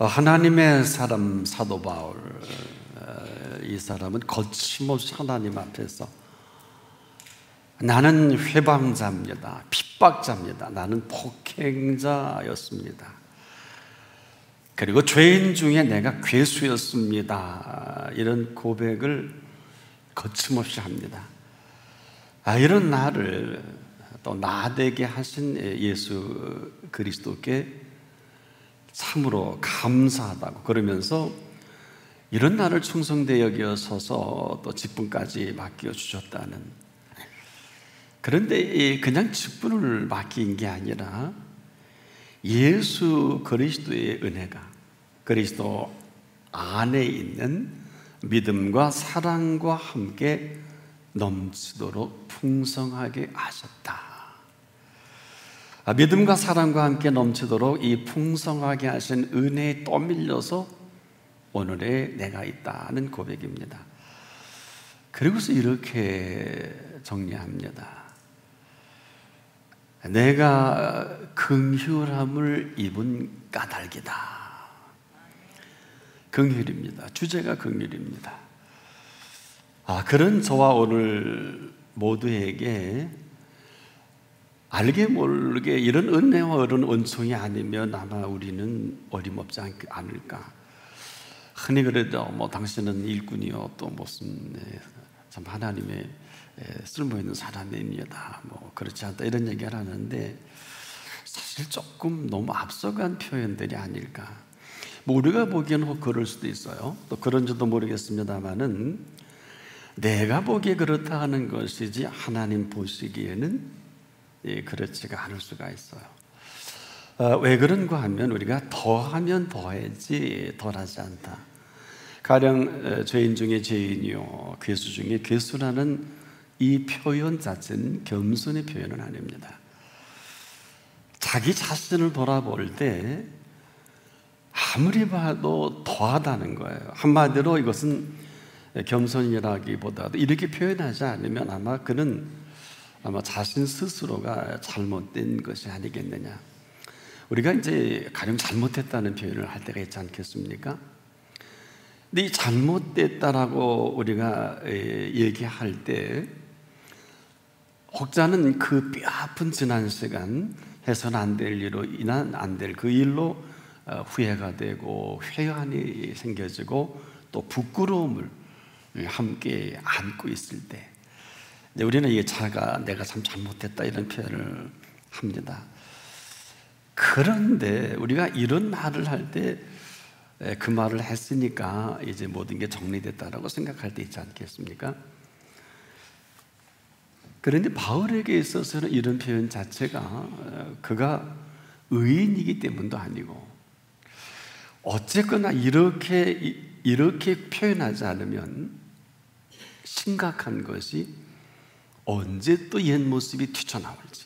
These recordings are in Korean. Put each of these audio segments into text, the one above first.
하나님의 사람 사도 바울, 이 사람은 거침없이 하나님 앞에서 나는 회방자입니다, 핍박자입니다, 나는 폭행자였습니다, 그리고 죄인 중에 내가 괴수였습니다, 이런 고백을 거침없이 합니다. 이런 나를 또 나되게 하신 예수 그리스도께 참으로 감사하다고 그러면서 이런 나를 충성되이 여겨서서 또 직분까지 맡겨주셨다는, 그런데 그냥 직분을 맡긴 게 아니라 예수 그리스도의 은혜가 그리스도 안에 있는 믿음과 사랑과 함께 넘치도록 풍성하게 하셨다. 믿음과 사랑과 함께 넘치도록 이 풍성하게 하신 은혜에 떠밀려서 오늘의 내가 있다는 고백입니다. 그리고서 이렇게 정리합니다. 내가 긍휼함을 입은 까닭이다. 긍휼입니다. 주제가 긍휼입니다. 그런 저와 오늘 모두에게 알게 모르게 이런 은혜와 이런 은총이 아니면 아마 우리는 어림없지 않을까. 흔히 그래도 당신은 일꾼이요 또 무슨 참 하나님의 쓸모있는 사람입니다, 그렇지 않다 이런 얘기를 하는데, 사실 조금 너무 앞서간 표현들이 아닐까. 우리가 보기에는 그럴 수도 있어요. 또 그런지도 모르겠습니다만은 내가 보기에 그렇다 하는 것이지 하나님 보시기에는 그렇지가 않을 수가 있어요. 왜 그런가 하면 우리가 더하면 더하지 덜하지 않다. 가령 죄인 중에 죄인이요 괴수 중에 괴수라는 이 표현 자체는 겸손의 표현은 아닙니다. 자기 자신을 돌아볼 때 아무리 봐도 더하다는 거예요. 한마디로 이것은 겸손이라기보다도 이렇게 표현하지 않으면 아마 그는 자신 스스로가 잘못된 것이 아니겠느냐. 우리가 이제 가령 잘못했다는 표현을 할 때가 있지 않겠습니까? 근데 이 잘못됐다라고 우리가 얘기할 때 혹자는 그 뼈아픈 지난 시간 해서는 안 될 일로 인한 안 될 그 일로 후회가 되고 회한이 생겨지고 또 부끄러움을 함께 안고 있을 때 우리는 이 내가 참 잘못했다 이런 표현을 합니다. 그런데 우리가 이런 말을 할 때 그 말을 했으니까 이제 모든 게 정리됐다라고 생각할 때 있지 않겠습니까? 그런데 바울에게 있어서는 이런 표현 자체가 그가 의인이기 때문도 아니고, 어쨌거나 이렇게 표현하지 않으면 심각한 것이 언제 또 옛 모습이 튀쳐나올지,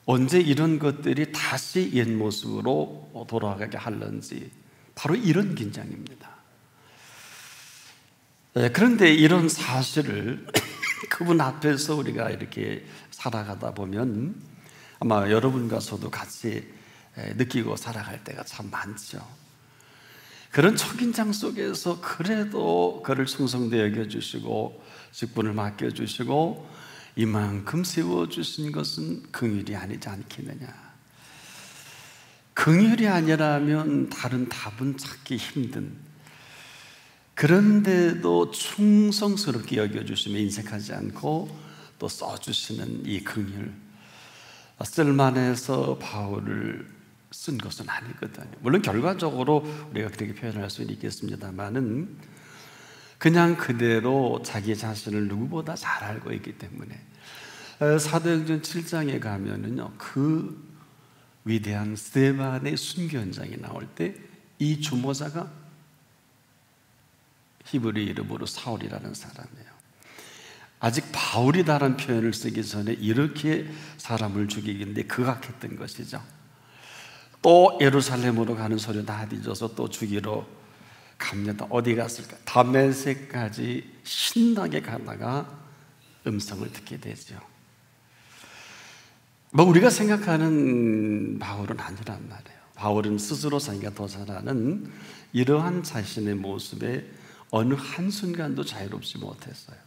언제 이런 것들이 다시 옛 모습으로 돌아가게 할런지, 바로 이런 긴장입니다. 그런데 이런 사실을 그분 앞에서 우리가 이렇게 살아가다 보면 아마 여러분과 저도 같이 느끼고 살아갈 때가 참 많죠. 그런 초긴장 속에서 그래도 그를 충성되이 여겨주시고 직분을 맡겨주시고 이만큼 세워주신 것은 긍휼이 아니지 않겠느냐. 긍휼이 아니라면 다른 답은 찾기 힘든, 그런데도 충성스럽게 여겨주시며 인색하지 않고 또 써주시는 이 긍휼, 쓸만해서 바울을 쓴 것은 아니거든요. 물론 결과적으로 우리가 그렇게 표현할 수는 있겠습니다만은 그냥 그대로 자기 자신을 누구보다 잘 알고 있기 때문에 사도행전 7장에 가면은요, 그 위대한 스데반의 순교 현장이 나올 때 이 주모자가 히브리 이름으로 사울이라는 사람이에요. 아직 바울이다라는 표현을 쓰기 전에 이렇게 사람을 죽이기인데 극악했던 것이죠. 또 예루살렘으로 가는 소리 다 뒤져서 또 죽이러 갑니다. 어디 갔을까? 다메섹까지 신나게 가다가 음성을 듣게 되죠. 우리가 생각하는 바울은 아니란 말이에요. 바울은 스스로 자기가 더 잘하는 이러한 자신의 모습에 어느 한순간도 자유롭지 못했어요.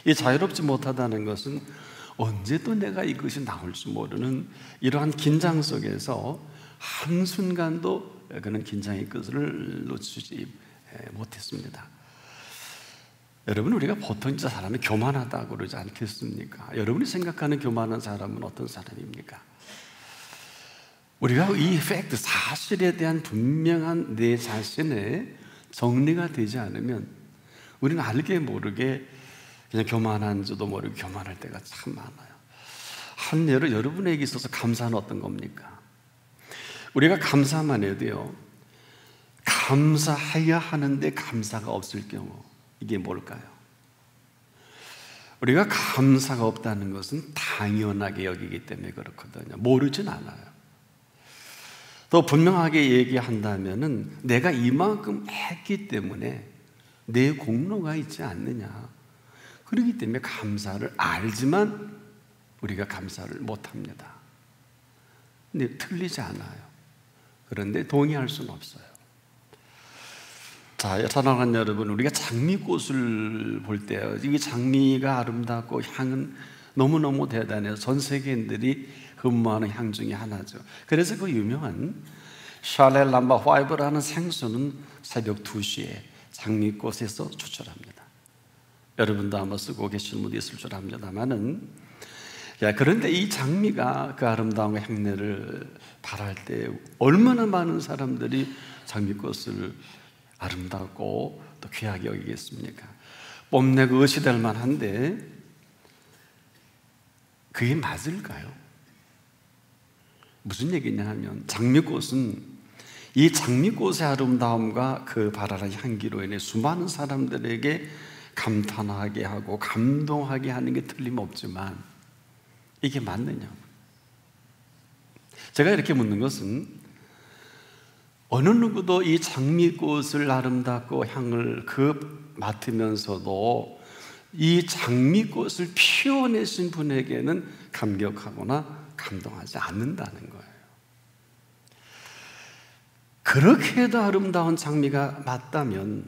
이 자유롭지 못하다는 것은 언제 또 내가 이것이 나올지 모르는 이러한 긴장 속에서 한순간도 그는 긴장의 끝을 놓치지 못했습니다. 여러분, 우리가 보통 진짜 사람이 교만하다고 그러지 않겠습니까? 여러분이 생각하는 교만한 사람은 어떤 사람입니까? 우리가 이 팩트, 사실에 대한 분명한 내 자신의 정리가 되지 않으면 우리는 알게 모르게 그냥 교만한지도 모르게 교만할 때가 참 많아요. 한 예로 여러분에게 있어서 감사는 어떤 겁니까? 우리가 감사만 해도요, 감사해야 하는데 감사가 없을 경우, 이게 뭘까요? 우리가 감사가 없다는 것은 당연하게 여기기 때문에 그렇거든요. 모르진 않아요. 더 분명하게 얘기한다면은 내가 이만큼 했기 때문에 내 공로가 있지 않느냐. 그렇기 때문에 감사를 알지만 우리가 감사를 못합니다. 근데 틀리지 않아요. 그런데 동의할 수는 없어요. 자, 사랑하는 여러분, 우리가 장미꽃을 볼 때 이 장미가 아름답고 향은 너무너무 대단해서 전 세계인들이 흠모하는 향 중에 하나죠. 그래서 그 유명한 샤넬 넘버 5라는 생수는 새벽 2시에 장미꽃에서 추출합니다. 여러분도 아마 쓰고 계신 분도 있을 줄 압니다만은, 그런데 이 장미가 그 아름다운 향내를 발할 때 얼마나 많은 사람들이 장미꽃을 아름답고 또 귀하게 여기겠습니까? 뽐내고 의시될 만한데 그게 맞을까요? 무슨 얘기냐 하면, 장미꽃은 이 장미꽃의 아름다움과 그 발랄한 향기로 인해 수많은 사람들에게 감탄하게 하고 감동하게 하는 게 틀림없지만 이게 맞느냐? 제가 이렇게 묻는 것은, 어느 누구도 이 장미꽃을 아름답고 향을 맡으면서도 이 장미꽃을 피워내신 분에게는 감격하거나 감동하지 않는다는 거예요. 그렇게도 아름다운 장미가 맞다면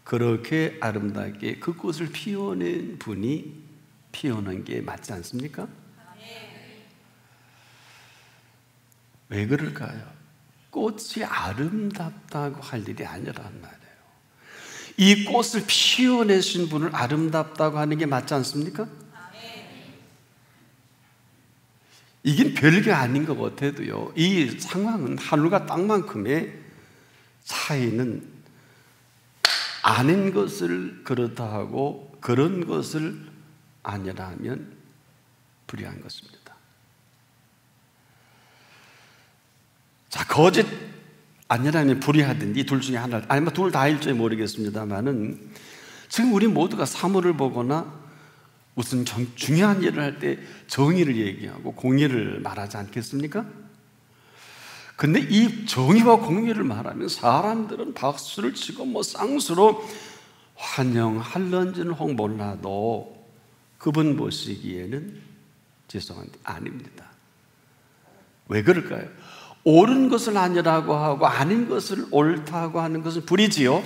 그렇게 아름답게 그 꽃을 피워낸 분이 피워낸 게 맞지 않습니까? 왜 그럴까요? 꽃이 아름답다고 할 일이 아니란 말이에요. 이 꽃을 피워내신 분을 아름답다고 하는 게 맞지 않습니까? 이게 별게 아닌 것 같아도요, 이 상황은 하늘과 땅만큼의 차이는 아닌 것을 그렇다 하고 그런 것을 아니라 하면 불의한 것입니다. 자, 거짓 아니라면 불의하든지 이 둘 중에 하나, 아니면 둘 다일지 모르겠습니다만은, 지금 우리 모두가 사물을 보거나 무슨 중요한 일을 할 때 정의를 얘기하고 공의를 말하지 않겠습니까? 근데 이 정의와 공의를 말하면 사람들은 박수를 치고 뭐 쌍수로 환영할런지는 혹 몰라도 그분 보시기에는 죄송한데 아닙니다. 왜 그럴까요? 옳은 것을 아니라고 하고 아닌 것을 옳다고 하는 것은 불의지요.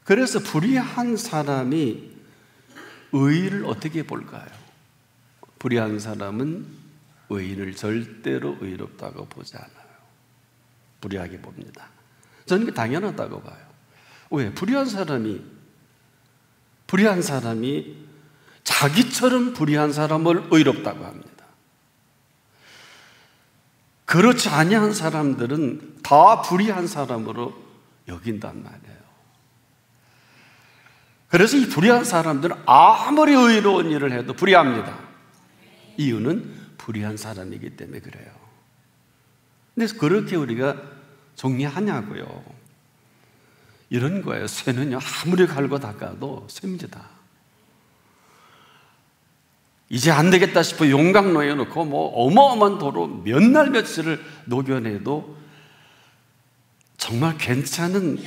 그래서 불의한 사람이 의의를 어떻게 볼까요? 불의한 사람은 의의를 절대로 의롭다고 보지 않아요. 불의하게 봅니다. 저는 이게 당연하다고 봐요. 왜? 불의한 사람이 자기처럼 불의한 사람을 의롭다고 합니다. 그렇지 아니한 사람들은 다 불의한 사람으로 여긴단 말이에요. 그래서 이 불의한 사람들은 아무리 의로운 일을 해도 불의합니다. 이유는 불의한 사람이기 때문에 그래요. 그래서 그렇게 우리가 정리하냐고요. 이런 거예요. 쇠는요, 아무리 갈고 닦아도 쇠입니다. 이제 안 되겠다 싶어 용광 놓여놓고 뭐 어마어마한 도로 몇 날 며칠을 녹여내도 정말 괜찮은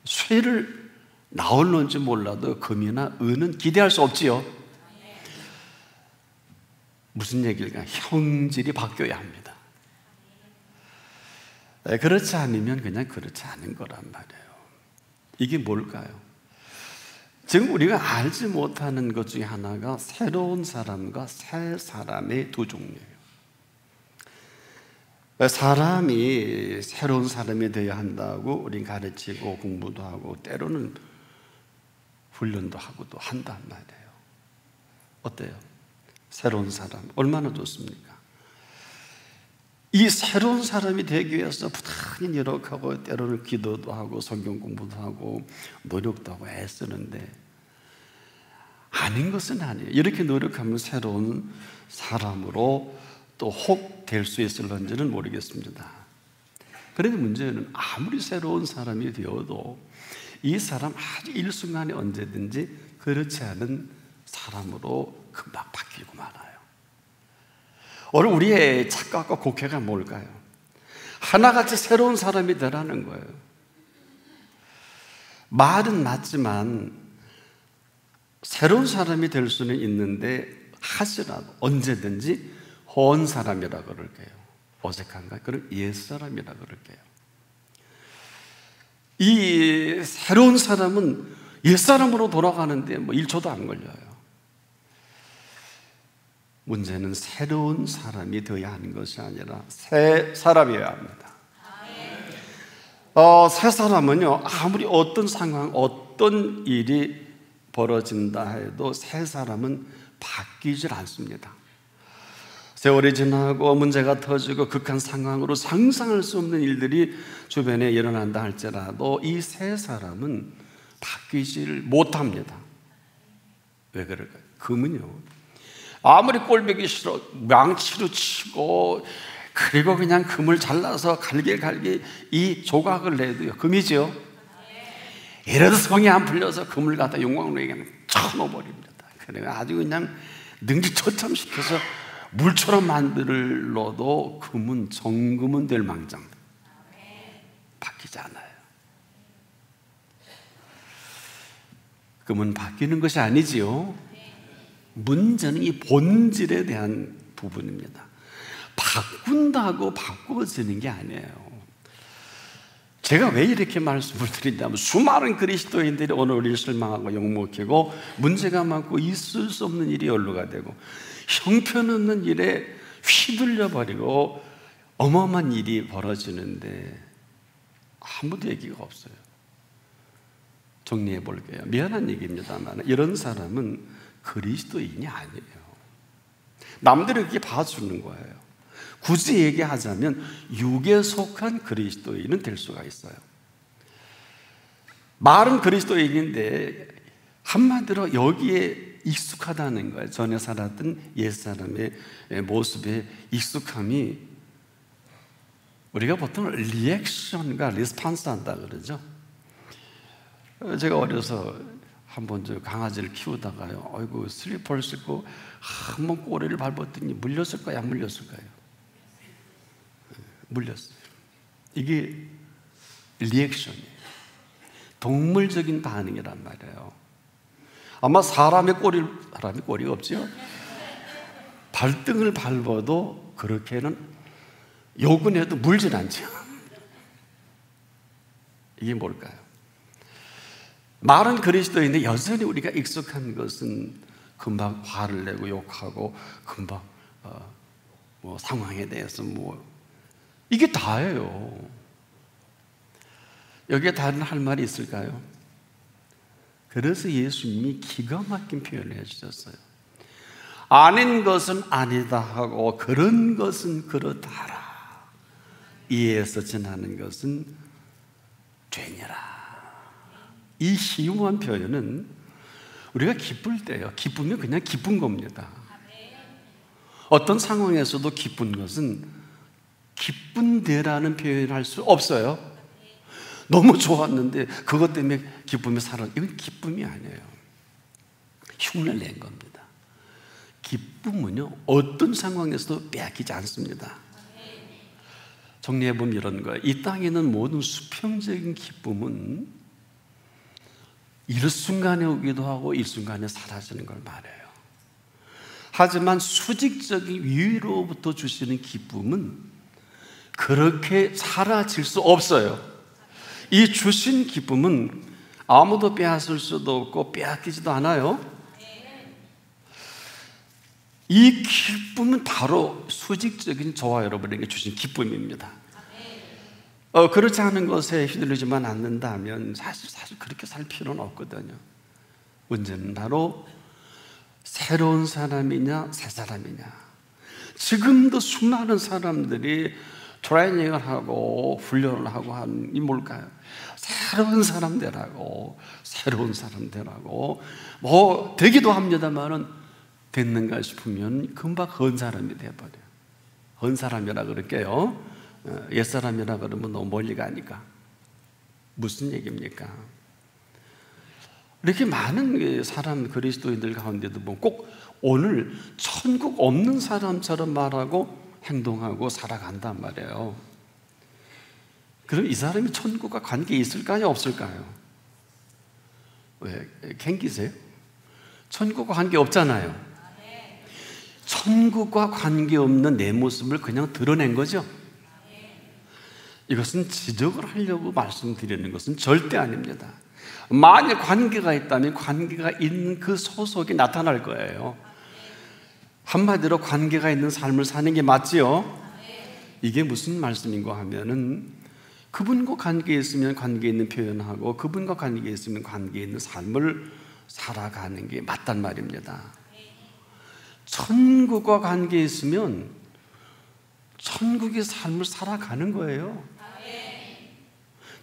쇠를 나올는지 몰라도 금이나 은은 기대할 수 없지요. 무슨 얘기일까? 형질이 바뀌어야 합니다. 그렇지 않으면 그냥 그렇지 않은 거란 말이에요. 이게 뭘까요? 지금 우리가 알지 못하는 것 중에 하나가 새로운 사람과 새 사람의 두 종류예요. 사람이 새로운 사람이 되어야 한다고 우린 가르치고 공부도 하고 때로는 훈련도 하고도 한단 말이에요. 어때요? 새로운 사람 얼마나 좋습니까? 이 새로운 사람이 되기 위해서 부단히 노력하고 때로는 기도도 하고 성경 공부도 하고 노력도 하고 애쓰는데 아닌 것은 아니에요. 이렇게 노력하면 새로운 사람으로 또 혹 될 수 있을런지는 모르겠습니다. 그런데 문제는 아무리 새로운 사람이 되어도 이 사람 아주 일순간에 언제든지 그렇지 않은 사람으로 금방 바뀌고 말아요. 오늘 우리의 착각과 곡해가 뭘까요? 하나같이 새로운 사람이 되라는 거예요. 말은 맞지만 새로운 사람이 될 수는 있는데 하시라도 언제든지 혼 사람이라 그럴게요. 어색한가? 그럼 옛사람이라 그럴게요. 이 새로운 사람은 옛사람으로 돌아가는데 1초도 안 걸려요. 문제는 새로운 사람이 되어야 하는 것이 아니라 새 사람이어야 합니다. 새 사람은요, 아무리 어떤 상황, 어떤 일이 벌어진다 해도 새 사람은 바뀌질 않습니다. 세월이 지나고 문제가 터지고 극한 상황으로 상상할 수 없는 일들이 주변에 일어난다 할지라도 이 새 사람은 바뀌질 못합니다. 왜 그럴까요? 금은요, 아무리 꼴보기 싫어 망치로 치고 그리고 그냥 금을 잘라서 갈게 이 조각을 내도요, 금이죠. 이래도 성이 안 풀려서 금을 갖다 용광로에게 쳐넣어버립니다. 그래 아주 그냥 능지처참시켜서 물처럼 만들어도 금은 정금은 될 망정 바뀌지 않아요. 금은 바뀌는 것이 아니지요. 문제는 이 본질에 대한 부분입니다. 바꾼다고 바꾸어지는 게 아니에요. 제가 왜 이렇게 말씀을 드리냐면 수많은 그리스도인들이 오늘 우리를 실망하고 욕먹히고 문제가 많고 있을 수 없는 일이 연루가 되고 형편없는 일에 휘둘려 버리고 어마어마한 일이 벌어지는데 아무도 얘기가 없어요. 정리해 볼게요. 미안한 얘기입니다만 이런 사람은 그리스도인이 아니에요. 남들이 그렇게 봐주는 거예요. 굳이 얘기하자면 육에 속한 그리스도인은 될 수가 있어요. 말은 그리스도인인데 한마디로 여기에 익숙하다는 거예요. 전에 살았던 옛사람의 모습에 익숙함이 우리가 보통 리액션과 리스판스 한다 그러죠. 제가 어려서 한번 저 강아지를 키우다가요, 아이고 슬리퍼를 신고 한번 꼬리를 밟았더니 물렸을까요? 안 물렸을까요? 물렸어요. 이게 리액션이에요. 동물적인 반응이란 말이에요. 아마 사람의 꼬리가 없죠? 발등을 밟아도 그렇게는 욕은 해도 물진 않죠. 이게 뭘까요? 말은 그리스도인데 여전히 우리가 익숙한 것은 금방 화를 내고 욕하고 금방 상황에 대해서 이게 다예요. 여기에 다른 할 말이 있을까요? 그래서 예수님이 기가 막힌 표현을 해주셨어요. 아닌 것은 아니다 하고 그런 것은 그렇다 하라. 이에서 전하는 것은 죄니라. 이 희유한 표현은 우리가 기쁠 때요, 기쁘면 그냥 기쁜 겁니다. 어떤 상황에서도 기쁜 것은 기쁜데라는 표현을 할 수 없어요. 너무 좋았는데 그것 때문에 기쁨이 사라져. 이건 기쁨이 아니에요. 흉내를 낸 겁니다. 기쁨은요, 어떤 상황에서도 빼앗기지 않습니다. 정리해보면 이런 거예요. 이 땅에 있는 모든 수평적인 기쁨은 일순간에 오기도 하고 일순간에 사라지는 걸 말해요. 하지만 수직적인 위로부터 주시는 기쁨은 그렇게 사라질 수 없어요. 이 주신 기쁨은 아무도 빼앗을 수도 없고 빼앗기지도 않아요. 이 기쁨은 바로 수직적인 저와 여러분에게 주신 기쁨입니다. 그렇지 않은 것에 휘둘리지만 않는다면 사실 그렇게 살 필요는 없거든요. 문제는 바로 새로운 사람이냐 새 사람이냐. 지금도 수많은 사람들이 트레이닝을 하고 훈련을 하고 하는 이 뭘까요? 새로운 사람 되라고, 새로운 사람 되라고 뭐 되기도 합니다만은 됐는가 싶으면 금방 헌 사람이 돼버려요. 헌 사람이라 그럴게요. 옛사람이라 그러면 너무 멀리 가니까. 무슨 얘기입니까? 이렇게 많은 사람, 그리스도인들 가운데도 보면 꼭 오늘 천국 없는 사람처럼 말하고 행동하고 살아간단 말이에요. 그럼 이 사람이 천국과 관계 있을까요? 없을까요? 왜? 캥기세요? 천국과 관계 없잖아요. 천국과 관계없는 내 모습을 그냥 드러낸 거죠. 이것은 지적을 하려고 말씀드리는 것은 절대 아닙니다. 만약 관계가 있다면 관계가 있는 그 소속이 나타날 거예요. 한마디로 관계가 있는 삶을 사는 게 맞지요? 이게 무슨 말씀인가 하면은 그분과 관계 있으면 관계 있는 표현하고 그분과 관계 있으면 관계 있는 삶을 살아가는 게 맞단 말입니다. 천국과 관계 있으면 천국의 삶을 살아가는 거예요.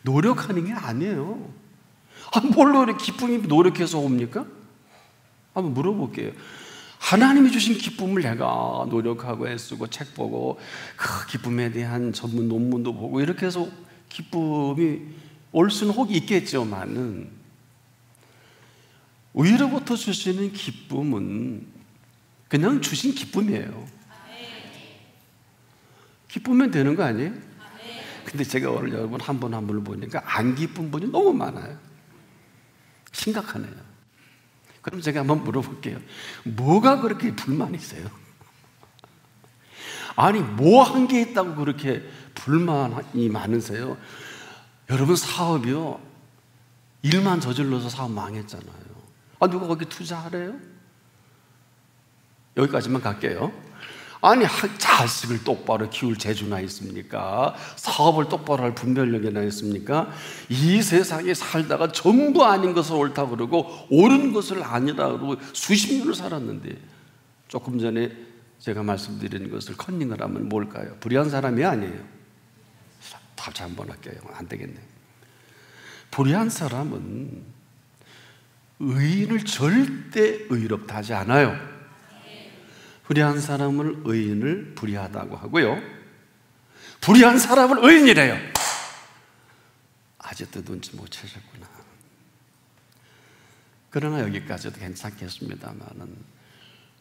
노력하는 게 아니에요. 뭘로 이렇게 기쁨이 노력해서 옵니까? 한번 물어볼게요. 하나님이 주신 기쁨을 내가 노력하고 애쓰고 책 보고 그 기쁨에 대한 전문 논문도 보고 이렇게 해서 기쁨이 올 수는 혹 있겠지만은 위로부터 주시는 기쁨은 그냥 주신 기쁨이에요. 기쁘면 되는 거 아니에요? 근데 제가 오늘 여러분 한 분 한 분을 보니까 안 기쁜 분이 너무 많아요. 심각하네요. 그럼 제가 한번 물어볼게요. 뭐가 그렇게 불만이세요? 아니 뭐 한 게 있다고 그렇게 불만이 많으세요? 여러분 사업이요, 일만 저질러서 사업 망했잖아요. 누가 거기 투자하래요? 여기까지만 갈게요. 아니 자식을 똑바로 키울 재주나 있습니까? 사업을 똑바로 할 분별력이나 있습니까? 이 세상에 살다가 전부 아닌 것을 옳다고 그러고 옳은 것을 아니라 그러고 수십 년을 살았는데 조금 전에 제가 말씀드린 것을 컨닝을 하면 뭘까요? 불의한 사람이 아니에요. 다시 한번 할게요. 안 되겠네. 불의한 사람은 의인을 절대 의롭다 하지 않아요. 불의한 사람을 의인을 불의하다고 하고요, 불의한 사람을 의인이래요. 아직도 눈치 못 채셨구나. 그러나 여기까지도 괜찮겠습니다만은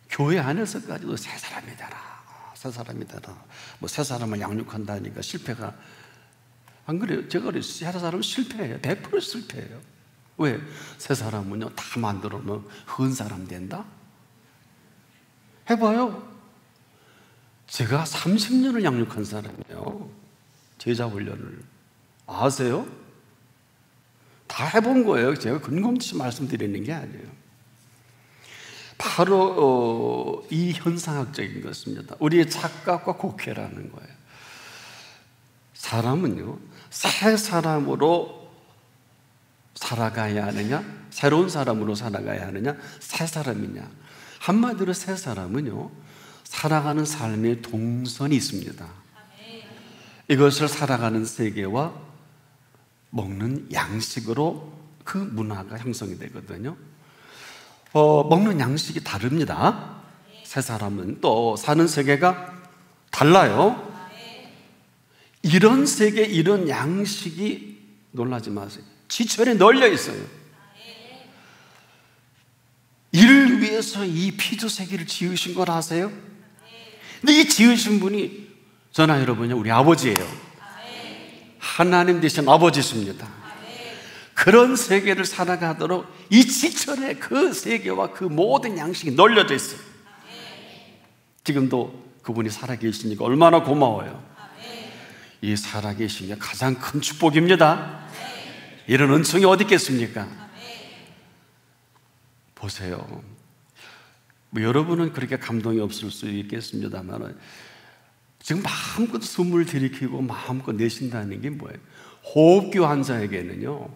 교회 안에서까지도 새 사람이 되라, 새 사람이 되라. 뭐 새 사람을 양육한다니까 실패가 안 그래요? 제가 그래요. 새 사람은 실패해요. 100% 실패해요. 왜? 새 사람은요 다 만들어 놓으면 헌 사람 된다? 해봐요. 제가 30년을 양육한 사람이에요. 제자 훈련을. 아세요? 다 해본 거예요. 제가 근거 없이 말씀드리는 게 아니에요. 바로 이 현상학적인 것입니다. 우리의 착각과 곡해라는 거예요. 사람은요 새 사람으로 살아가야 하느냐, 새로운 사람으로 살아가야 하느냐, 새 사람이냐. 한마디로 새 사람은요 살아가는 삶의 동선이 있습니다. 이것을 살아가는 세계와 먹는 양식으로 그 문화가 형성이 되거든요. 먹는 양식이 다릅니다. 새 사람은 또 사는 세계가 달라요. 이런 세계, 이런 양식이 놀라지 마세요. 지천에 널려 있어요. 이를 위해서 이 피조세계를 지으신 걸 아세요? 근데 이 지으신 분이 저나 여러분이 우리 아버지예요. 하나님 되신 아버지십니다. 그런 세계를 살아가도록 이 지천에 그 세계와 그 모든 양식이 널려져 있어요. 지금도 그분이 살아계시니까 얼마나 고마워요. 이 살아계신 게 가장 큰 축복입니다. 이런 은총이 어디 있겠습니까? 보세요. 뭐 여러분은 그렇게 감동이 없을 수 있겠습니다만 지금 마음껏 숨을 들이키고 마음껏 내쉰다는 게 뭐예요? 호흡기 환자에게는요,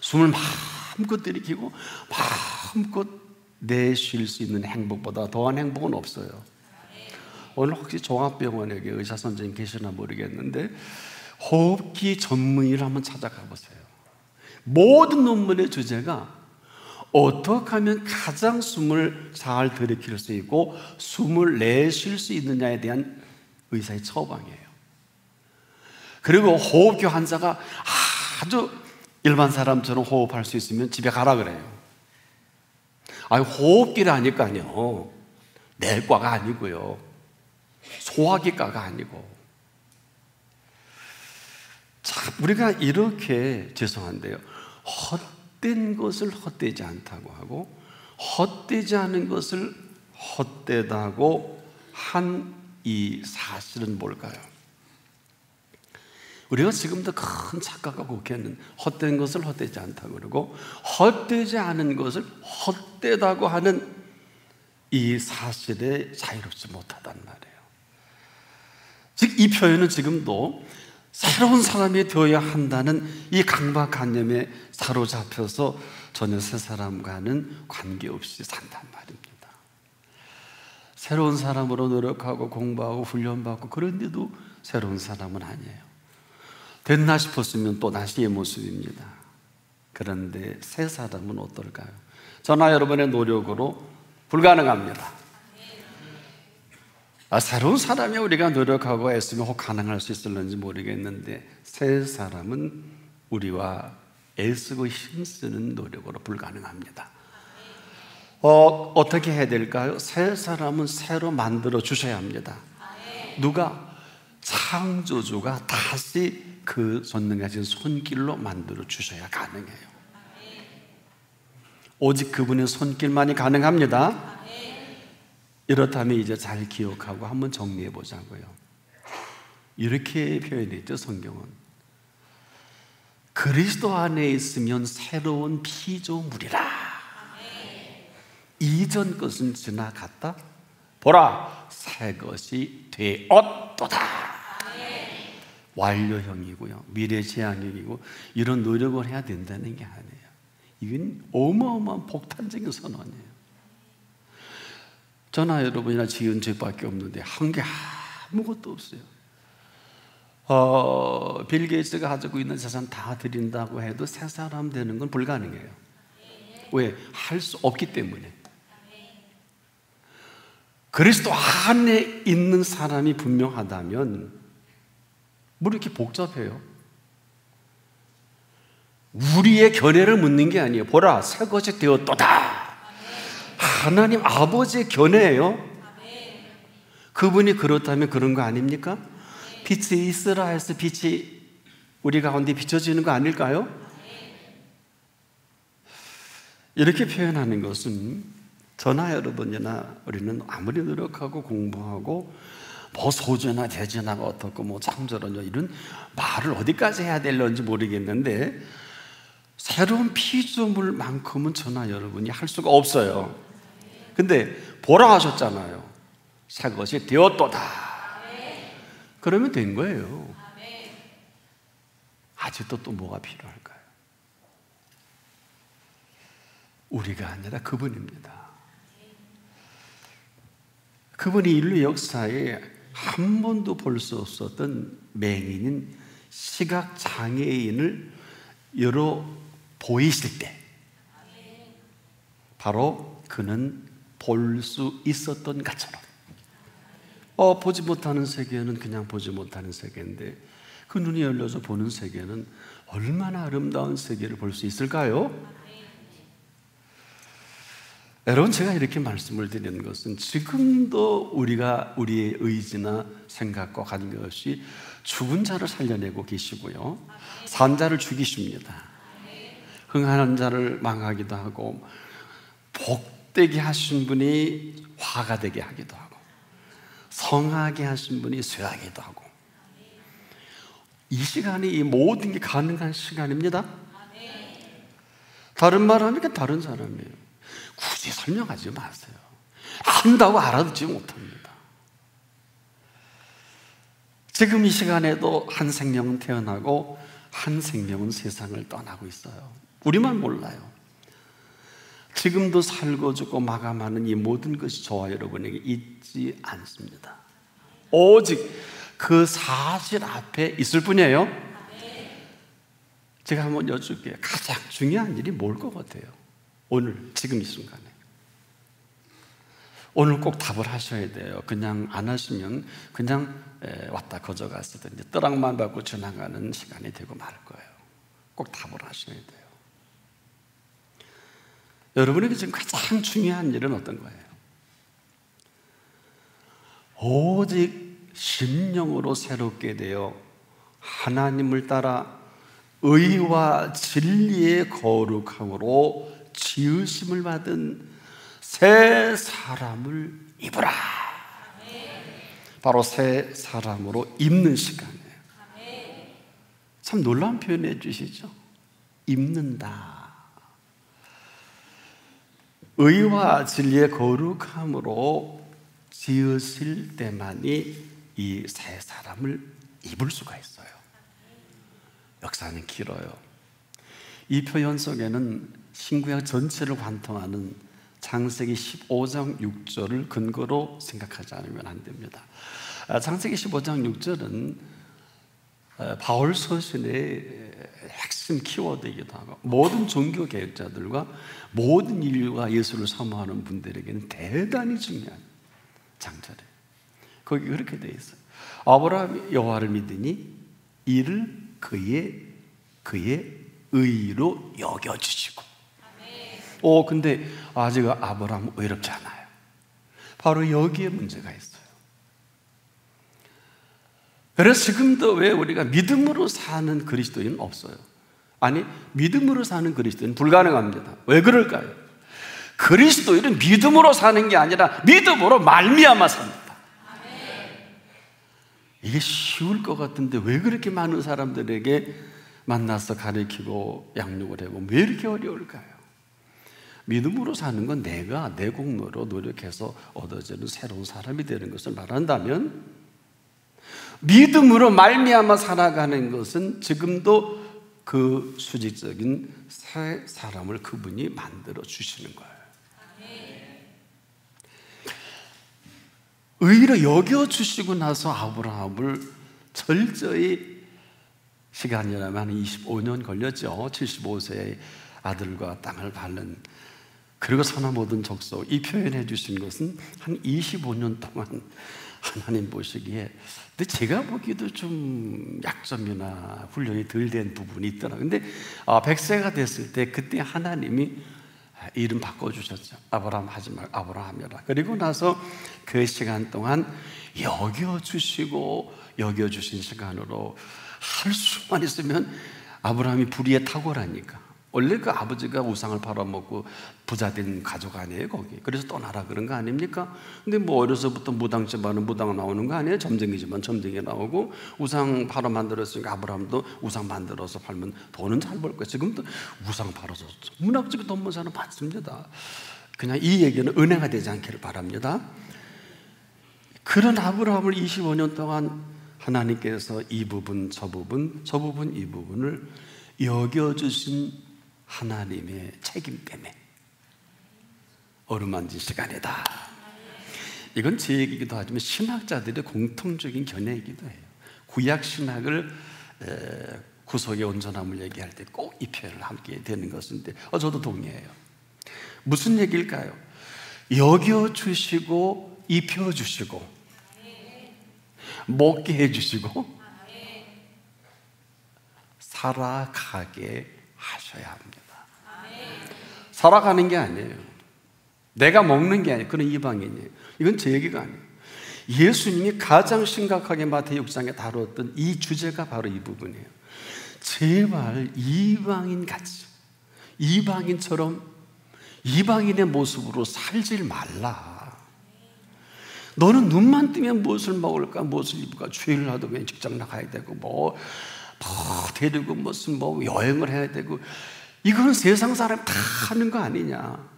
숨을 마음껏 들이키고 마음껏 내쉴 수 있는 행복보다 더한 행복은 없어요. 오늘 혹시 종합병원에 의사 선생님 계시나 모르겠는데 호흡기 전문의를 한번 찾아가 보세요. 모든 논문의 주제가 어떻게 하면 가장 숨을 잘 들이킬 수 있고 숨을 내쉴 수 있느냐에 대한 의사의 처방이에요. 그리고 호흡기 환자가 아주 일반 사람처럼 호흡할 수 있으면 집에 가라 그래요. 아니, 호흡기라니까요. 내과가 아니고요, 소화기과가 아니고. 참, 우리가 이렇게, 죄송한데요, 헛된 것을 헛되지 않다고 하고 헛되지 않은 것을 헛되다고 한 이 사실은 뭘까요? 우리가 지금도 큰 착각과 국회는 헛된 것을 헛되지 않다고 그러고 헛되지 않은 것을 헛되다고 하는 이 사실에 자유롭지 못하단 말이에요. 즉, 이 표현은 지금도 새로운 사람이 되어야 한다는 이 강박관념에 사로잡혀서 전혀 새 사람과는 관계없이 산단 말입니다. 새로운 사람으로 노력하고 공부하고 훈련받고 그런데도 새로운 사람은 아니에요. 됐나 싶었으면 또 다시의 모습입니다. 그런데 새 사람은 어떨까요? 저나 여러분의 노력으로 불가능합니다. 새로운 사람이 우리가 노력하고 애쓰면 혹 가능할 수 있을는지 모르겠는데 새 사람은 우리와 애쓰고 힘쓰는 노력으로 불가능합니다. 어떻게 해야 될까요? 새 사람은 새로 만들어 주셔야 합니다. 누가? 창조주가 다시 그 전능하신 손길로 만들어 주셔야 가능해요. 오직 그분의 손길만이 가능합니다. 이렇다면 이제 잘 기억하고 한번 정리해 보자고요. 이렇게 표현했죠, 성경은. 그리스도 안에 있으면 새로운 피조물이라. 이전 것은 지나갔다. 보라, 새 것이 되었도다. 완료형이고요, 미래지향형이고, 이런 노력을 해야 된다는 게 아니에요. 이건 어마어마한 폭탄적인 선언이에요. 저나 여러분이나 지은 죄밖에 없는데 한 게 아무것도 없어요. 빌 게이츠가 가지고 있는 재산 다 드린다고 해도 새 사람 되는 건 불가능해요. 왜? 할 수 없기 때문에. 그리스도 안에 있는 사람이 분명하다면 뭐 이렇게 복잡해요? 우리의 견해를 묻는 게 아니에요. 보라, 새 것이 되었도다. 하나님 아버지의 견해예요. 그분이 그렇다면 그런 거 아닙니까? 빛이 있으라 해서 빛이 우리 가운데 비춰지는 거 아닐까요? 이렇게 표현하는 것은 저나 여러분이나 우리는 아무리 노력하고 공부하고 뭐 소주나 대전하고 어떻고 뭐 창조론요 이런 말을 어디까지 해야 될런지 모르겠는데 새로운 피조물만큼은 저나 여러분이 할 수가 없어요. 근데 보라 하셨잖아요. 새 것이 되었도다. 그러면 된 거예요. 아직도 또 뭐가 필요할까요? 우리가 아니라 그분입니다. 그분이 인류 역사에 한 번도 볼 수 없었던 맹인인 시각장애인을 열어 보이실 때 바로 그는 볼 수 있었던 것처럼 보지 못하는 세계는 그냥 보지 못하는 세계인데 그 눈이 열려서 보는 세계는 얼마나 아름다운 세계를 볼 수 있을까요? 여러분, 제가 이렇게 말씀을 드리는 것은 지금도 우리가 우리의 의지나 생각과 관계없이 죽은 자를 살려내고 계시고요, 산 자를 죽이십니다. 흥하는 자를 망하기도 하고 복되게 하신 분이 화가 되게 하기도 하고 성하게 하신 분이 쇠하기도 하고 이 시간이 이 모든 게 가능한 시간입니다. 다른 말 하니까 다른 사람이에요. 굳이 설명하지 마세요. 한다고 알아듣지 못합니다. 지금 이 시간에도 한 생명은 태어나고 한 생명은 세상을 떠나고 있어요. 우리만 몰라요. 지금도 살고 죽고 마감하는 이 모든 것이 저와 여러분에게 있지 않습니다. 오직 그 사실 앞에 있을 뿐이에요. 제가 한번 여쭐게요. 가장 중요한 일이 뭘 것 같아요? 오늘 지금 이 순간에 오늘 꼭 답을 하셔야 돼요. 그냥 안 하시면 그냥 왔다 거저 갔으든지 떠락만 받고 지나가는 시간이 되고 말 거예요. 꼭 답을 하셔야 돼요. 여러분에게 지금 가장 중요한 일은 어떤 거예요? 오직 심령으로 새롭게 되어 하나님을 따라 의와 진리의 거룩함으로 지으심을 받은 새 사람을 입으라. 바로 새 사람으로 입는 시간이에요. 참 놀라운 표현해 주시죠? 입는다. 의와 진리의 거룩함으로 지으실 때만이 이 새 사람을 입을 수가 있어요. 역사는 길어요. 이 표현 속에는 신구약 전체를 관통하는 창세기 15장 6절을 근거로 생각하지 않으면 안 됩니다. 창세기 15장 6절은 바울 서신의 핵심 키워드이기도 하고 모든 종교 개혁자들과 모든 인류가 예수를 사모하는 분들에게는 대단히 중요한 장절이에요. 거기 그렇게 되어 있어요. 아브라함이 여호와를 믿으니 이를 그의 의로 여겨주시고. 근데 아직 아브라함은 의롭지 않아요. 바로 여기에 문제가 있어요. 그래서 지금도 왜 우리가 믿음으로 사는 그리스도인은 없어요? 아니, 믿음으로 사는 그리스도인은 불가능합니다. 왜 그럴까요? 그리스도인은 믿음으로 사는 게 아니라 믿음으로 말미암아 삽니다. 이게 쉬울 것 같은데 왜 그렇게 많은 사람들에게 만나서 가르치고 양육을 하고 왜 이렇게 어려울까요? 믿음으로 사는 건 내가 내 공로로 노력해서 얻어지는 새로운 사람이 되는 것을 말한다면, 믿음으로 말미암아 살아가는 것은 지금도 그 수직적인 새 사람을 그분이 만들어 주시는 거예요. 의로 여겨주시고 나서 아브라함을 철저히, 시간이라면 한 25년 걸렸죠. 75세의 아들과 땅을 밟는, 그리고 선한 모든 족속, 이 표현해 주신 것은 한 25년 동안 하나님 보시기에, 근데 제가 보기에도 좀 약점이나 훈련이 덜 된 부분이 있더라. 근데 100세가 됐을 때 그때 하나님이 이름 바꿔주셨죠. 아브라함 하지 말고 아브라함이라. 그리고 나서 그 시간 동안 여겨주시고, 여겨주신 시간으로 할 수만 있으면, 아브라함이 불의에 탁월하니까 원래 그 아버지가 우상을 팔아먹고 부자된 가족 아니에요 거기. 그래서 떠나라 그런 거 아닙니까? 근데 뭐 어려서부터 무당집 하는 무당 나오는 거 아니에요? 점쟁이지만 점쟁이 나오고, 우상 팔아 만들었으니까 아브라함도 우상 만들어서 팔면 돈은 잘 벌 거예요. 지금도 우상 팔아서 문학적인 돈 번 사람 받습니다. 그냥 이 얘기는 은혜가 되지 않기를 바랍니다. 그런 아브라함을 25년 동안 하나님께서 이 부분 저 부분 이 부분을 여겨주신 하나님의 책임 때문에 어루만진 시간이다. 이건 제 얘기이기도 하지만 신학자들의 공통적인 견해이기도 해요. 구약 신학을 구속의 온전함을 얘기할 때 꼭 이 표현을 함께 되는 것인데, 저도 동의해요. 무슨 얘기일까요? 여겨주시고 입혀주시고 먹게 해주시고 살아가게 하셔야 합니다. 살아가는 게 아니에요. 내가 먹는 게 아니에요. 그런 이방인이에요. 이건 제 얘기가 아니에요. 예수님이 가장 심각하게 마태복음 6장에 다루었던 이 주제가 바로 이 부분이에요. 제발 이방인같이, 이방인처럼 이방인의 모습으로 살질 말라. 너는 눈만 뜨면 무엇을 먹을까, 무엇을 입을까, 주일을 하도 왜 직장 나가야 되고, 뭐 데리고 무슨 뭐 여행을 해야 되고, 이거는 세상 사람 다 하는 거 아니냐.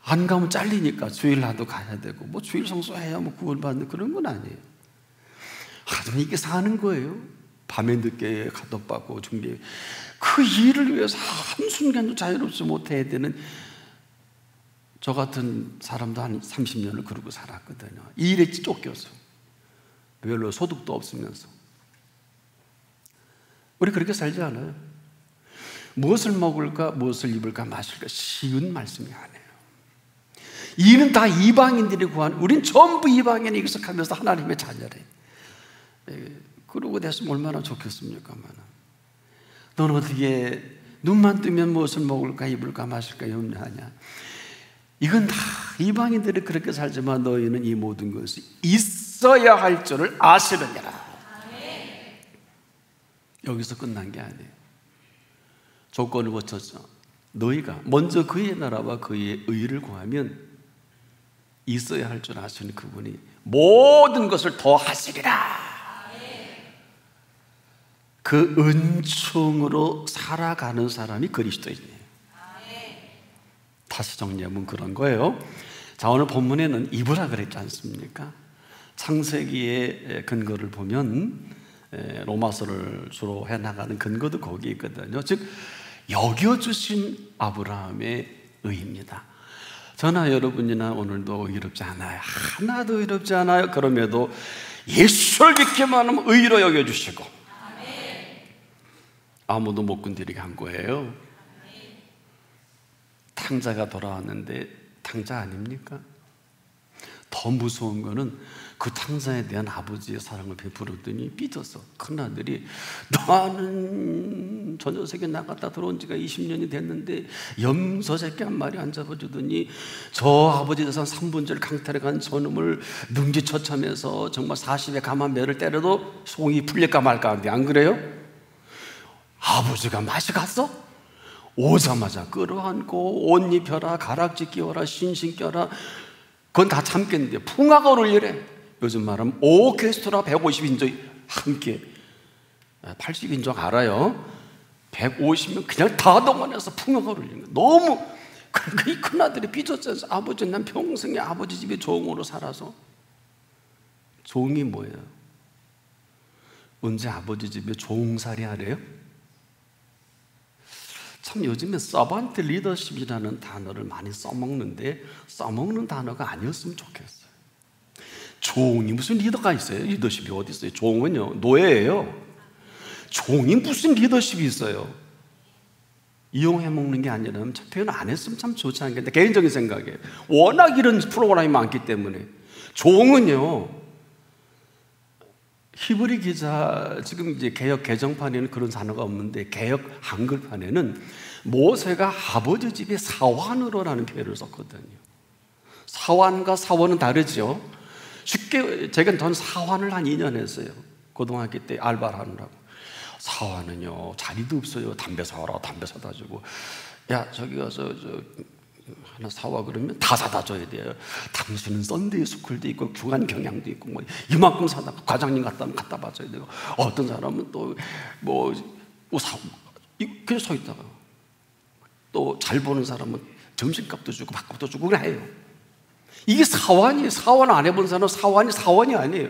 안 가면 잘리니까 주일날도 가야 되고, 뭐 주일 성수해야 뭐 구원받는 그런 건 아니에요. 하지만 이게 사는 거예요. 밤에 늦게 가덕받고 준비, 그 일을 위해서 한순간도 자유롭지 못해야 되는, 저 같은 사람도 한 30년을 그러고 살았거든요. 이 일에 쫓겨서, 별로 소득도 없으면서. 우리 그렇게 살지 않아요? 무엇을 먹을까, 무엇을 입을까, 마실까, 쉬운 말씀이 아니에요. 이는 다 이방인들이 구한, 우린 전부 이방인에 익숙하면서 하나님의 자녀래. 그러고 됐으면 얼마나 좋겠습니까? 너는 어떻게 눈만 뜨면 무엇을 먹을까, 입을까, 마실까 염려하냐? 이건 다 이방인들이 그렇게 살지만 너희는 이 모든 것이 있어야 할 줄을 아시느니라. 여기서 끝난 게 아니에요. 조건을 거쳤죠. 너희가 먼저 그의 나라와 그의 의를 구하면 있어야 할 줄 아시는 그분이 모든 것을 더 하시리라. 그 은총으로 살아가는 사람이 그리스도인이에요. 다시 정리하면 그런 거예요. 자, 오늘 본문에는 입으라 그랬지 않습니까? 창세기의 근거를 보면 로마서를 주로 해나가는 근거도 거기 있거든요. 즉 여겨주신 아브라함의 의입니다. 저나 여러분이나 오늘도 의롭지 않아요. 하나도 의롭지 않아요. 그럼에도 예수를 믿기만 하면 의로 여겨주시고 아무도 못 건드리게 한 거예요. 탕자가 돌아왔는데 탕자 아닙니까? 더 무서운 거는 그 탕자에 대한 아버지의 사랑을 베풀었더니 삐졌어. 큰아들이 나는 저 녀석이 나갔다 들어온 지가 20년이 됐는데 염소 새끼 한 마리 안 잡아주더니 저 아버지 재산 3분절 강탈에 간 저놈을 능지처참해서 정말 40에 감한 매를 때려도 속이 풀릴까 말까 하는데 안 그래요? 아버지가 맛이 갔어? 오자마자 끌어안고 옷 입혀라, 가락지 끼워라, 신신 껴라. 그건 다 참겠는데 풍화가 울리래. 요즘 말하면 오케스트라 150인조 함께, 80인조 알아요? 150명 그냥 다 동원해서 풍화가 울리는 거예요. 너무. 그러니까 이 큰아들이 삐졌잖아요. 아버지, 난 평생에 아버지 집에 종으로 살아서. 종이 뭐예요? 언제 아버지 집에 종살이 하래요? 참 요즘에 서번트 리더십이라는 단어를 많이 써먹는데 써먹는 단어가 아니었으면 좋겠어요. 종이 무슨 리더가 있어요? 리더십이 어디 있어요? 종은요 노예예요. 종이 무슨 리더십이 있어요? 이용해 먹는 게 아니라면 참 표현 안 했으면 참 좋지 않겠는데, 개인적인 생각이에요. 워낙 이런 프로그램이 많기 때문에. 종은요, 히브리 기자, 지금 이제 개역 개정판에는 그런 단어가 없는데 개역 한글판에는 모세가 아버지 집에 사환으로라는 표현을 썼거든요. 사환과 사원은 다르죠. 쉽게 전 사환을 한 2년 했어요. 고등학교 때 알바를 하느라고. 사환은요 자리도 없어요. 담배 사와라, 담배 사다 주고, 야 저기 가서 하나 사와 그러면 다 사다 줘야 돼요. 당신은 썬데이 스쿨도 있고 중간 경향도 있고 뭐 이만큼 사다 과장님 갖다 봐줘야 되고, 어떤 사람은 또 뭐 그냥 서 있다가 또 잘 보는 사람은 점심값도 주고 밥값도 주고 그래 해요. 이게 사환이에요. 사환 안 해본 사람은 사환이 아니에요.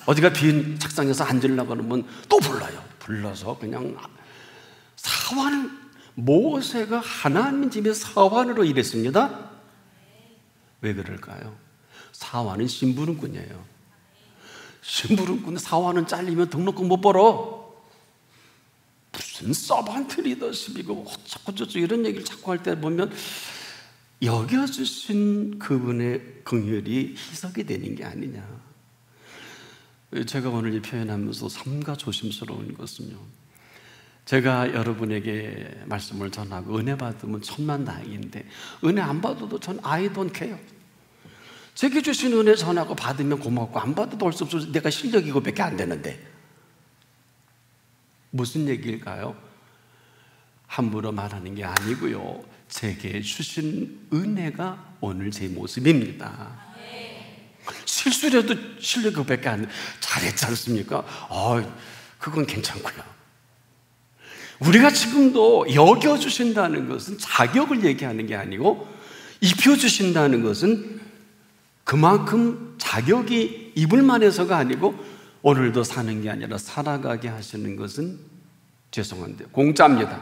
어디가 빈 책상에서 앉으려고 그러면 또 불러서 그냥 사환을, 모세가 하나님 집에 사환으로 일했습니다. 왜 그럴까요? 사환은 심부름꾼이에요. 심부름꾼, 사환은 잘리면 등록금 못 벌어. 무슨 서번트 리더십이고 어쩌고저쩌고 이런 얘기를 자꾸 할 때 보면 여겨주신 그분의 긍휼이 희석이 되는 게 아니냐. 제가 오늘 이 표현하면서 삼가 조심스러운 것은요, 제가 여러분에게 말씀을 전하고 은혜 받으면 천만다행인데 은혜 안 받아도 전 I don't care. 제게 주신 은혜 전하고 받으면 고맙고 안 받아도 할 수 없어서 내가 실력이 이거밖에 안 되는데. 무슨 얘기일까요? 함부로 말하는 게 아니고요, 제게 주신 은혜가 오늘 제 모습입니다. 실수라도 실력이 그밖에 안 돼. 잘했지 않습니까? 그건 괜찮고요. 우리가 지금도 여겨주신다는 것은 자격을 얘기하는 게 아니고, 입혀주신다는 것은 그만큼 자격이 입을 만해서가 아니고, 오늘도 사는 게 아니라 살아가게 하시는 것은 죄송한데 공짜입니다.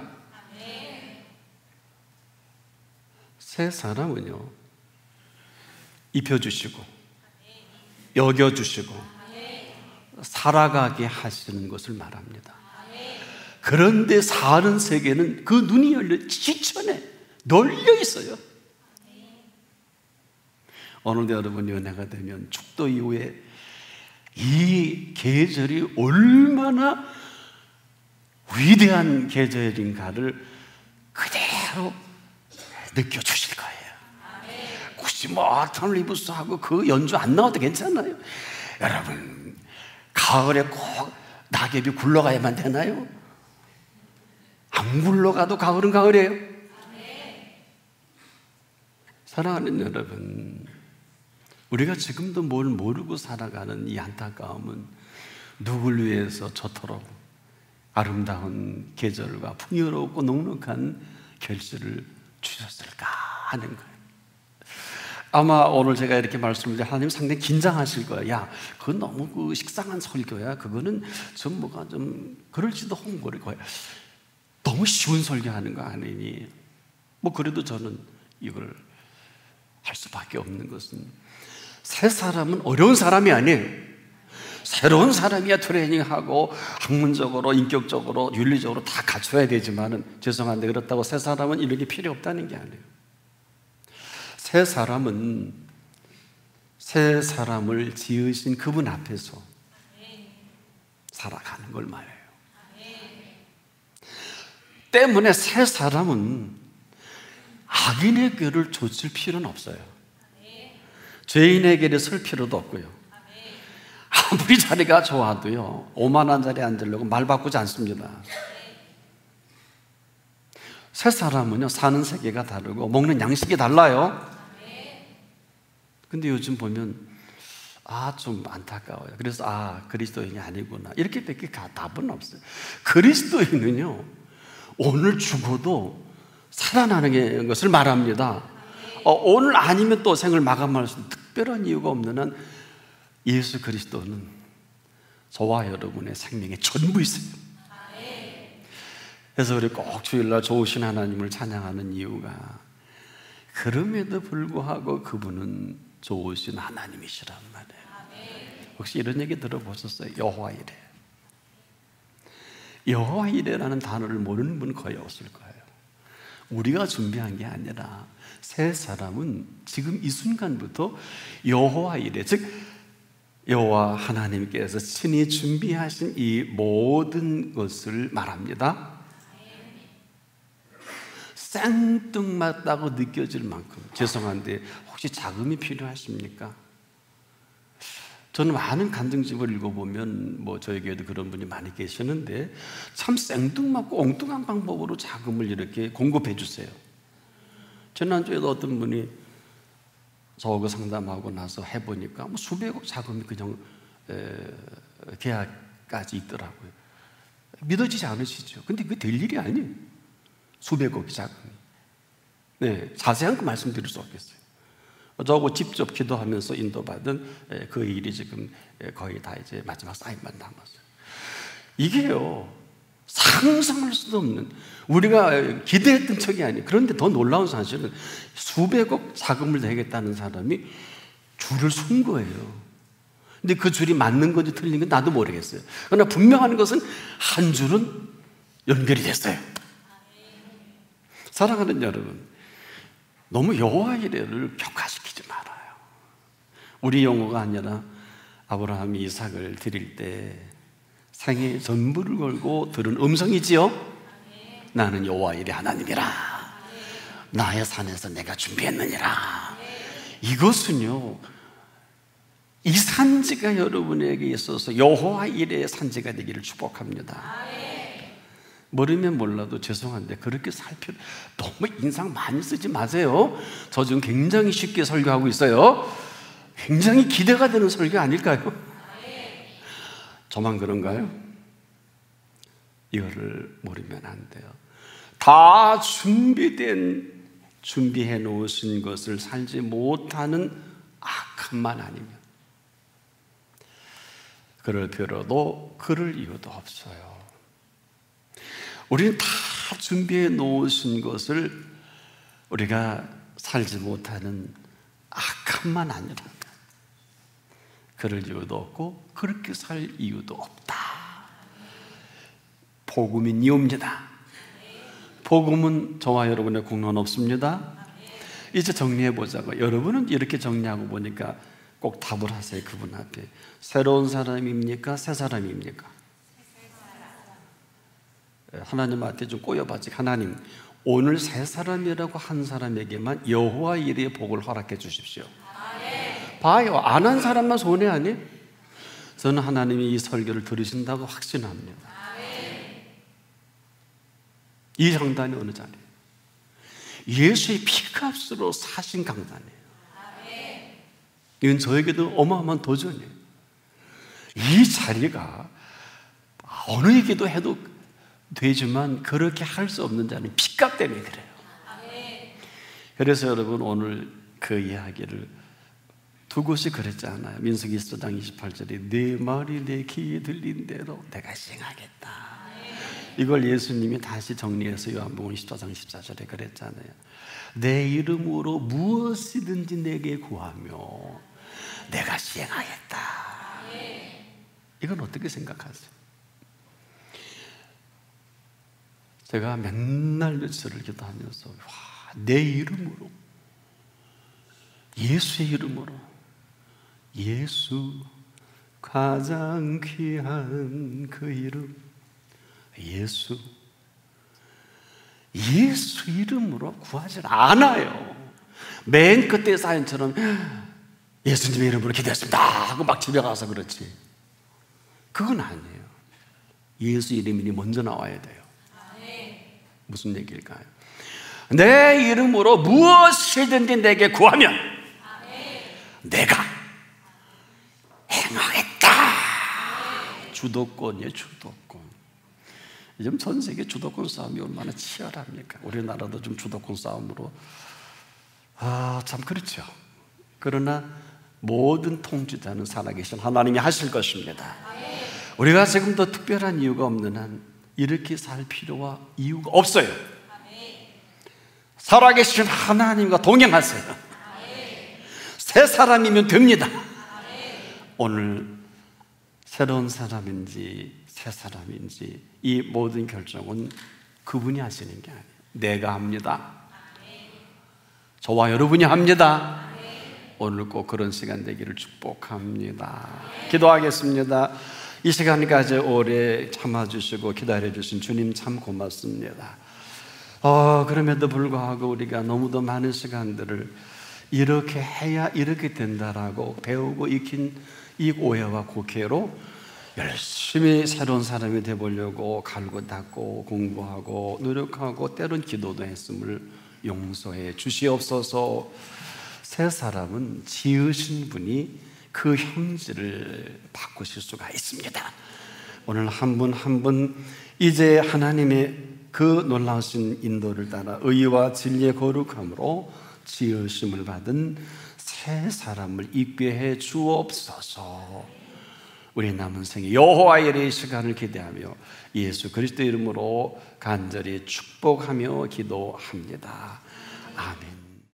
새 사람은요, 입혀주시고 여겨주시고 살아가게 하시는 것을 말합니다. 그런데 사는 세계는 그 눈이 열려 지천에 널려 있어요. 오늘도 여러분 연애가 되면 축도 이후에 이 계절이 얼마나 위대한 계절인가를 그대로 느껴주실 거예요. 혹시 뭐 턴리브스하고 그 연주 안 나와도 괜찮아요. 여러분, 가을에 꼭 낙엽이 굴러가야만 되나요? 안 굴러가도 가을은 가을이에요. 사랑하는 여러분, 우리가 지금도 뭘 모르고 살아가는 이 안타까움은 누굴 위해서 저토록 아름다운 계절과 풍요롭고 넉넉한 결실을 주셨을까 하는 거예요. 아마 오늘 제가 이렇게 말씀드리면 하나님 상당히 긴장하실 거예요. 야, 그건 너무 그 식상한 설교야. 그거는 좀 뭐가 좀 그럴지도 홍보를 거예요. 너무 쉬운 설교하는 거 아니니? 뭐 그래도 저는 이걸 할 수밖에 없는 것은, 새 사람은 어려운 사람이 아니에요. 새로운 사람이야 트레이닝하고 학문적으로, 인격적으로, 윤리적으로 다 갖춰야 되지만은, 죄송한데 그렇다고 새 사람은 이런 게 필요 없다는 게 아니에요. 새 사람은 새 사람을 지으신 그분 앞에서 살아가는 걸 말해요. 때문에 새 사람은 악인의 꾀를 좇을 필요는 없어요. 죄인의 길에 설 필요도 없고요. 아무리 자리가 좋아도요, 오만한 자리에 앉으려고 말 바꾸지 않습니다. 새 사람은요, 사는 세계가 다르고 먹는 양식이 달라요. 근데 요즘 보면 좀 안타까워요. 그래서 그리스도인이 아니구나, 이렇게 밖에 답은 없어요. 그리스도인은요, 오늘 죽어도 살아나는 것을 말합니다. 오늘 아니면 또 생을 마감할 수 있는 특별한 이유가 없는 한 예수 그리스도는 저와 여러분의 생명의 전부 있어요. 그래서 우리 꼭 주일날 좋으신 하나님을 찬양하는 이유가, 그럼에도 불구하고 그분은 좋으신 하나님이시란 말이에요. 혹시 이런 얘기 들어보셨어요? 여호와 이레. 여호와 이레라는 단어를 모르는 분 거의 없을 거예요. 우리가 준비한 게 아니라 새 사람은 지금 이 순간부터 여호와 이레, 즉 여호와 하나님께서 친히 준비하신 이 모든 것을 말합니다. 생뚱맞다고 느껴질 만큼. 죄송한데 혹시 자금이 필요하십니까? 저는 많은 간증집을 읽어보면 뭐 저희 교회도 그런 분이 많이 계시는데, 참 생뚱맞고 엉뚱한 방법으로 자금을 이렇게 공급해 주세요. 지난주에도 어떤 분이 저하고 상담하고 나서 해보니까 뭐 수백억 자금이 그냥 계약까지 있더라고요. 믿어지지 않으시죠? 근데 그게 될 일이 아니에요. 수백억의 자금이. 네, 자세한 거 말씀드릴 수 없겠어요. 저하고 직접 기도하면서 인도받은 그 일이 지금 거의 다 이제 마지막 사인만 남았어요. 이게요, 상상할 수도 없는, 우리가 기대했던 척이 아니에요. 그런데 더 놀라운 사실은 수백억 자금을 내겠다는 사람이 줄을 쓴 거예요. 근데 그 줄이 맞는 건지 틀린 건지 나도 모르겠어요. 그러나 분명한 것은 한 줄은 연결이 됐어요. 사랑하는 여러분, 너무 여호와 이레를 격화시키지 말아요. 우리 용어가 아니라 아브라함이 이삭을 드릴 때 생의 전부를 걸고 들은 음성이지요. 나는 여호와 이레 하나님이라. 나의 산에서 내가 준비했느니라. 이것은요, 이 산지가 여러분에게 있어서 여호와 이레의 산지가 되기를 축복합니다. 모르면 몰라도 죄송한데 그렇게 살 필요, 너무 인상 많이 쓰지 마세요. 저 지금 굉장히 쉽게 설교하고 있어요. 굉장히 기대가 되는 설교 아닐까요? 저만 그런가요? 이거를 모르면 안 돼요. 다 준비해 놓으신 것을 살지 못하는 악함만 아니면, 그럴 필요도 그럴 이유도 없어요. 우리는 다 준비해 놓으신 것을 우리가 살지 못하는 악함만 아니라면 그럴 이유도 없고 그렇게 살 이유도 없다. 복음이 이유입니다. 복음은 저와 여러분의 공로는 없습니다. 이제 정리해 보자고. 여러분은 이렇게 정리하고 보니까 꼭 답을 하세요. 그분 앞에. 새로운 사람입니까? 새 사람입니까? 하나님한테 좀 꼬여봐지. 하나님, 오늘 새 사람이라고 한 사람에게만 여호와 이르의 복을 허락해 주십시오. 봐요. 안 한 사람만 손해 아니에요? 저는 하나님이 이 설교를 들으신다고 확신합니다. 이 강단이 어느 자리예요? 예수의 피값으로 사신 강단이에요. 이건 저에게도 어마어마한 도전이에요. 이 자리가 어느에게도 해도 되지만 그렇게 할 수 없는 자는 피값 때문에 그래요. 그래서 여러분, 오늘 그 이야기를 두 곳이 그랬잖아요. 민수기 14장 28절에 내 말이 내 귀에 들린 대로 내가 시행하겠다. 이걸 예수님이 다시 정리해서 요한복음 14장 14절에 그랬잖아요. 내 이름으로 무엇이든지 내게 구하며 내가 시행하겠다. 이건 어떻게 생각하세요? 제가 맨날 며칠을 기도하면서 내 이름으로, 예수의 이름으로, 예수 가장 귀한 그 이름, 예수 이름으로 구하지 않아요. 맨 그때 사연처럼 예수님의 이름으로 기도했습니다 하고 막 집에 가서 그렇지. 그건 아니에요. 예수 이름이 먼저 나와야 돼요. 무슨 얘기일까요? 내 이름으로 무엇이든지 내게 구하면 내가 행하겠다. 주도권이에요. 주도권. 요즘 전 세계 주도권 싸움이 얼마나 치열합니까? 우리나라도 좀 주도권 싸움으로 참 그렇죠. 그러나 모든 통치자는 살아계신 하나님이 하실 것입니다. 우리가 지금 더 특별한 이유가 없는 한 이렇게 살 필요와 이유가 없어요. 살아계신 하나님과 동행하세요. 새 사람이면 됩니다. 오늘 새로운 사람인지 새 사람인지 이 모든 결정은 그분이 하시는 게 아니에요. 내가 합니다. 저와 여러분이 합니다. 오늘 꼭 그런 시간 되기를 축복합니다. 기도하겠습니다. 이 시간까지 오래 참아주시고 기다려주신 주님 참 고맙습니다. 그럼에도 불구하고 우리가 너무도 많은 시간들을 이렇게 해야 이렇게 된다라고 배우고 익힌 이 오해와 곡해로 열심히 새로운 사람이 되보려고 갈고 닦고 공부하고 노력하고 때론 기도도 했음을 용서해 주시옵소서. 새 사람은 지으신 분이 그 형질을 바꾸실 수가 있습니다. 오늘 한 분 한 분 이제 하나님의 그 놀라우신 인도를 따라 의와 진리의 거룩함으로 지으심을 받은 새 사람을 있게 해 주옵소서. 우리 남은 생에 여호와 이르의 시간을 기대하며 예수 그리스도 이름으로 간절히 축복하며 기도합니다. 아멘.